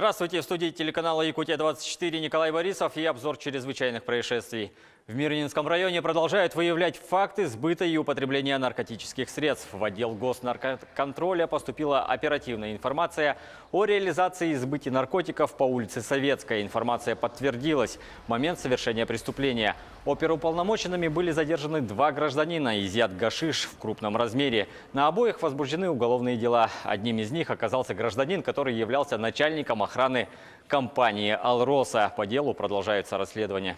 Здравствуйте, в студии телеканала Якутия-24 Николай Борисов и обзор чрезвычайных происшествий. В Мирнинском районе продолжают выявлять факты сбыта и употребления наркотических средств. В отдел госнаркоконтроля поступила оперативная информация о реализации и сбытии наркотиков по улице Советская. Информация подтвердилась в момент совершения преступления. Оперуполномоченными были задержаны 2 гражданина, изъят гашиш в крупном размере. На обоих возбуждены уголовные дела. Одним из них оказался гражданин, который являлся начальником охраны компании «Алроса». По делу продолжаются расследования.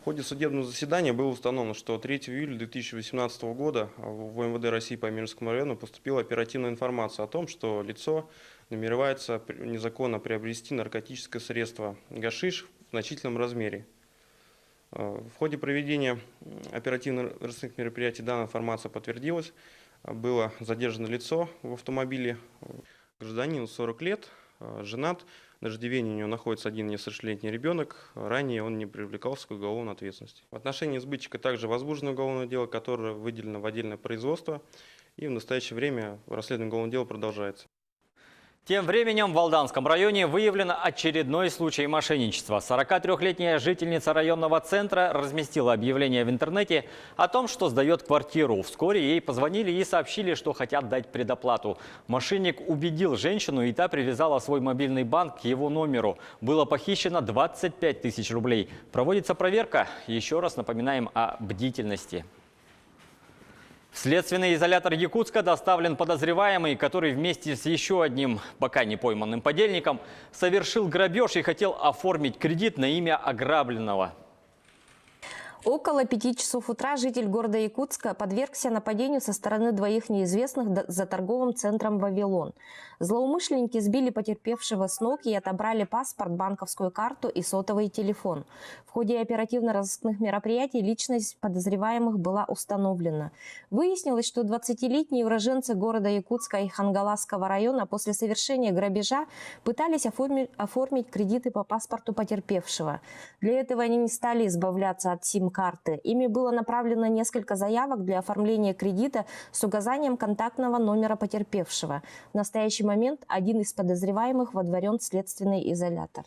В ходе судебного заседания было установлено, что 3 июля 2018 года в МВД России по Мирнинскому району поступила оперативная информация о том, что лицо намеревается незаконно приобрести наркотическое средство гашиш в значительном размере. В ходе проведения оперативно-розыскных мероприятий данная информация подтвердилась. Было задержано лицо в автомобиле. Гражданину 40 лет, женат. На иждивении у него находится 1 несовершеннолетний ребенок. Ранее он не привлекался к уголовной ответственности. В отношении сбытчика также возбуждено уголовное дело, которое выделено в отдельное производство. И в настоящее время расследование уголовного дела продолжается. Тем временем в Алданском районе выявлен очередной случай мошенничества. 43-летняя жительница районного центра разместила объявление в интернете о том, что сдает квартиру. Вскоре ей позвонили и сообщили, что хотят дать предоплату. Мошенник убедил женщину, и та привязала свой мобильный банк к его номеру. Было похищено 25 тысяч рублей. Проводится проверка. Еще раз напоминаем о бдительности. В следственный изолятор Якутска доставлен подозреваемый, который вместе с еще одним пока не пойманным подельником совершил грабеж и хотел оформить кредит на имя ограбленного. Около 5 часов утра житель города Якутска подвергся нападению со стороны 2 неизвестных за торговым центром «Вавилон». Злоумышленники сбили потерпевшего с ног и отобрали паспорт, банковскую карту и сотовый телефон. В ходе оперативно-розыскных мероприятий личность подозреваемых была установлена. Выяснилось, что 20-летние уроженцы города Якутска и Хангаласского района после совершения грабежа пытались оформить кредиты по паспорту потерпевшего. Для этого они не стали избавляться от сим-карты. Ими было направлено несколько заявок для оформления кредита с указанием контактного номера потерпевшего. В настоящий момент один из подозреваемых водворен в следственный изолятор.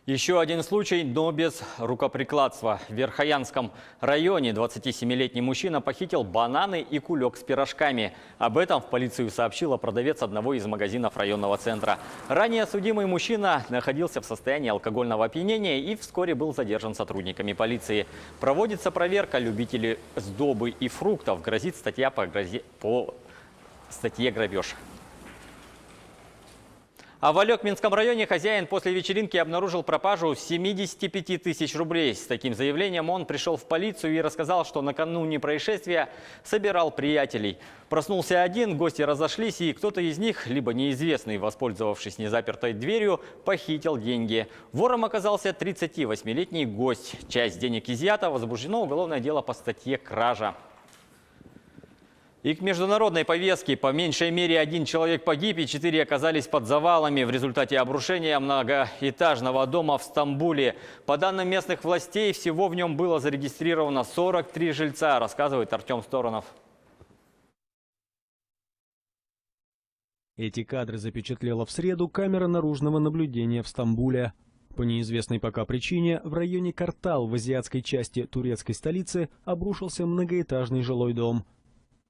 Еще один случай, но без рукоприкладства. В Верхоянском районе 27-летний мужчина похитил бананы и кулек с пирожками. Об этом в полицию сообщила продавец одного из магазинов районного центра. Ранее судимый мужчина находился в состоянии алкогольного опьянения и вскоре был задержан сотрудниками полиции. Проводится проверка. Любителей сдобы и фруктов грозит статья по статье «Грабеж». А в Алекминском районе хозяин после вечеринки обнаружил пропажу 75 тысяч рублей. С таким заявлением он пришел в полицию и рассказал, что накануне происшествия собирал приятелей. Проснулся один, гости разошлись, и кто-то из них, либо неизвестный, воспользовавшись незапертой дверью, похитил деньги. Вором оказался 38-летний гость. Часть денег изъята, возбуждено уголовное дело по статье «Кража». И к международной повестке. По меньшей мере 1 человек погиб и 4 оказались под завалами в результате обрушения многоэтажного дома в Стамбуле. По данным местных властей, всего в нем было зарегистрировано 43 жильца, рассказывает Артем Сторонов. Эти кадры запечатлела в среду камера наружного наблюдения в Стамбуле. По неизвестной пока причине в районе Картал в азиатской части турецкой столицы обрушился многоэтажный жилой дом.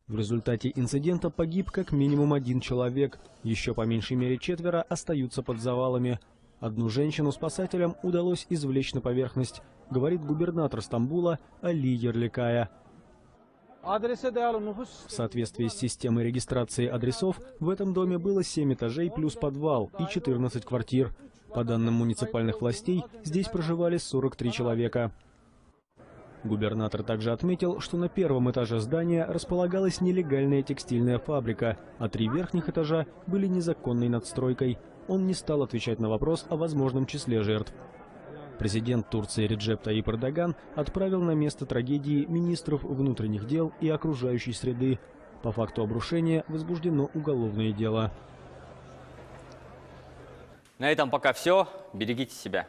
В результате инцидента погиб как минимум 1 человек, еще по меньшей мере 4 остаются под завалами. Одну женщину спасателям удалось извлечь на поверхность, говорит губернатор Стамбула Али Ярликая. В соответствии с системой регистрации адресов, в этом доме было 7 этажей плюс подвал и 14 квартир. По данным муниципальных властей, здесь проживали 43 человека. Губернатор также отметил, что на 1-м этаже здания располагалась нелегальная текстильная фабрика, а 3 верхних этажа были незаконной надстройкой. Он не стал отвечать на вопрос о возможном числе жертв. Президент Турции Реджеп Таyyip Эрдоган отправил на место трагедии министров внутренних дел и окружающей среды. По факту обрушения возбуждено уголовное дело. На этом пока все. Берегите себя.